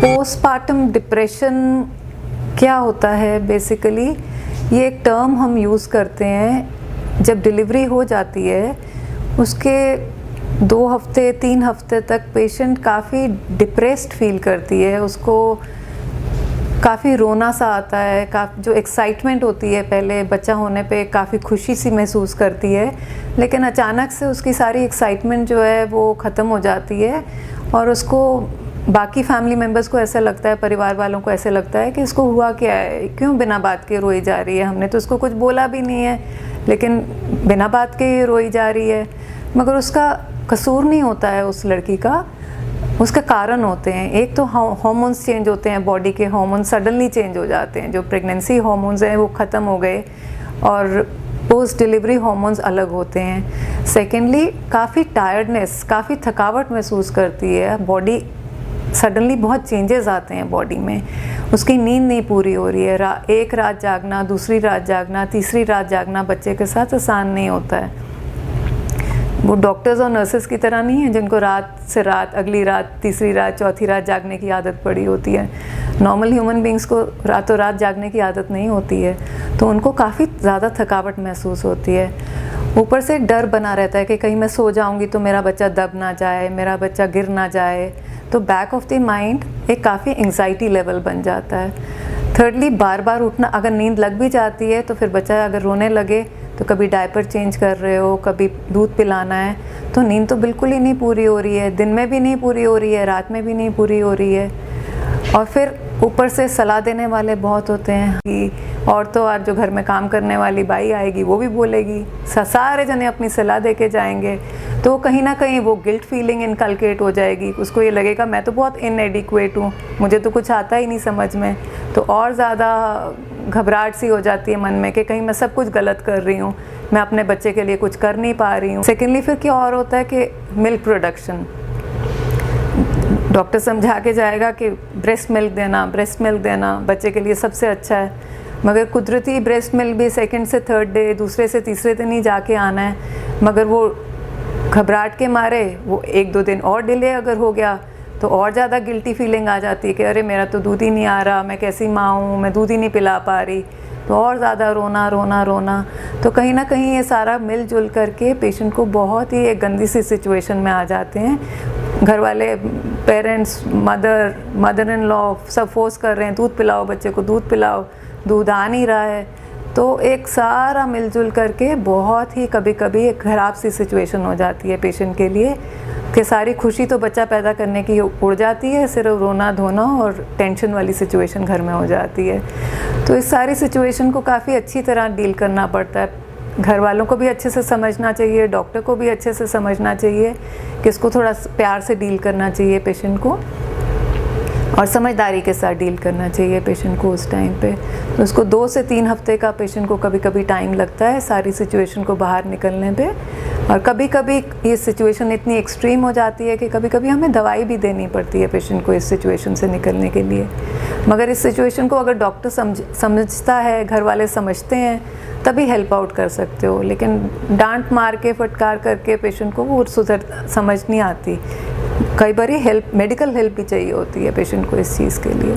Postpartum depression क्या होता है? बेसिकली ये एक टर्म हम यूज़ करते हैं जब डिलीवरी हो जाती है, उसके 2 हफ्ते 3 हफ्ते तक पेशेंट काफ़ी डिप्रेस्ड फील करती है, उसको काफ़ी रोना सा आता है, जो एक्साइटमेंट होती है पहले बच्चा होने पे काफ़ी खुशी सी महसूस करती है, लेकिन अचानक से उसकी सारी एक्साइटमेंट जो है वो ख़त्म हो जाती है और उसको बाकी फैमिली मेम्बर्स को ऐसा लगता है, परिवार वालों को ऐसे लगता है कि इसको हुआ क्या है, क्यों बिना बात के रोई जा रही है, हमने तो उसको कुछ बोला भी नहीं है लेकिन बिना बात के ये रोई जा रही है। मगर उसका कसूर नहीं होता है उस लड़की का, उसका कारण होते हैं। एक तो हार्मोन्स चेंज होते हैं, बॉडी के हार्मोन्स सडनली चेंज हो जाते हैं, जो प्रेगनेंसी हार्मोन्स हैं वो ख़त्म हो गए और पोस्ट डिलीवरी हार्मोन्स अलग होते हैं। सेकेंडली काफ़ी टायर्डनेस, काफ़ी थकावट महसूस करती है बॉडी, सडनली बहुत चेंजेस आते हैं बॉडी में, उसकी नींद नहीं पूरी हो रही है, एक रात जागना, दूसरी रात जागना, तीसरी रात जागना बच्चे के साथ आसान नहीं होता है। वो डॉक्टर्स और नर्सेस की तरह नहीं है जिनको रात से रात, अगली रात, तीसरी रात, चौथी रात जागने की आदत पड़ी होती है। नॉर्मल ह्यूमन बींग्स को रातों रात जागने की आदत नहीं होती है, तो उनको काफ़ी ज़्यादा थकावट महसूस होती है। ऊपर से एक डर बना रहता है कि कहीं मैं सो जाऊंगी तो मेरा बच्चा दब ना जाए, मेरा बच्चा गिर ना जाए, तो बैक ऑफ द माइंड एक काफ़ी एंग्जाइटी लेवल बन जाता है। थर्डली बार बार उठना, अगर नींद लग भी जाती है तो फिर बच्चा अगर रोने लगे तो कभी डायपर चेंज कर रहे हो, कभी दूध पिलाना है, तो नींद तो बिल्कुल ही नहीं पूरी हो रही है, दिन में भी नहीं पूरी हो रही है, रात में भी नहीं पूरी हो रही है। और फिर ऊपर से सलाह देने वाले बहुत होते हैं कि और तो और जो घर में काम करने वाली बाई आएगी वो भी बोलेगी, सारे जने अपनी सलाह दे के जाएंगे, तो कहीं ना कहीं वो गिल्ट फीलिंग इनकलकेट हो जाएगी, उसको ये लगेगा मैं तो बहुत इनएडिक्वेट हूँ, मुझे तो कुछ आता ही नहीं समझ में, तो और ज़्यादा घबराहट सी हो जाती है मन में कि कहीं मैं सब कुछ गलत कर रही हूँ, मैं अपने बच्चे के लिए कुछ कर नहीं पा रही हूँ। सेकेंडली फिर क्या और होता है कि मिल्क प्रोडक्शन, डॉक्टर समझा के जाएगा कि ब्रेस्ट मिल्क देना बच्चे के लिए सबसे अच्छा है, मगर कुदरती ब्रेस्ट मिल्क भी सेकंड से थर्ड डे, दूसरे से तीसरे दिन ही जाके आना है, मगर वो घबराहट के मारे वो 1-2 दिन और डिले अगर हो गया तो और ज़्यादा गिल्टी फीलिंग आ जाती है कि अरे मेरा तो दूध ही नहीं आ रहा, मैं कैसी माँ हूँ, मैं दूध ही नहीं पिला पा रही, तो और ज़्यादा रोना। तो कहीं ना कहीं ये सारा मिलजुल करके पेशेंट को बहुत ही एक गंदी सी सिचुएशन में आ जाते हैं। घर वाले, पेरेंट्स, मदर इन लॉ सब फोर्स कर रहे हैं, दूध पिलाओ बच्चे को, दूध पिलाओ, दूध आ नहीं रहा है, तो एक सारा मिलजुल करके बहुत ही कभी कभी एक ख़राब सी सिचुएशन हो जाती है पेशेंट के लिए कि सारी खुशी तो बच्चा पैदा करने की उड़ जाती है, सिर्फ रोना धोना और टेंशन वाली सिचुएशन घर में हो जाती है। तो इस सारी सिचुएशन को काफ़ी अच्छी तरह डील करना पड़ता है, घर वालों को भी अच्छे से समझना चाहिए, डॉक्टर को भी अच्छे से समझना चाहिए कि इसको थोड़ा प्यार से डील करना चाहिए पेशेंट को, और समझदारी के साथ डील करना चाहिए पेशेंट को उस टाइम पे। तो उसको 2 से 3 हफ्ते का पेशेंट को कभी कभी टाइम लगता है सारी सिचुएशन को बाहर निकलने पे, और कभी कभी ये सिचुएशन इतनी एक्सट्रीम हो जाती है कि कभी कभी हमें दवाई भी देनी पड़ती है पेशेंट को इस सिचुएशन से निकलने के लिए। मगर इस सिचुएशन को अगर डॉक्टर समझता है, घर वाले समझते हैं, तभी हेल्प आउट कर सकते हो, लेकिन डांट मार के फटकार करके पेशेंट को वो समझ नहीं आती। कई बार मेडिकल हेल्प भी चाहिए होती है पेशेंट को इस चीज़ के लिए।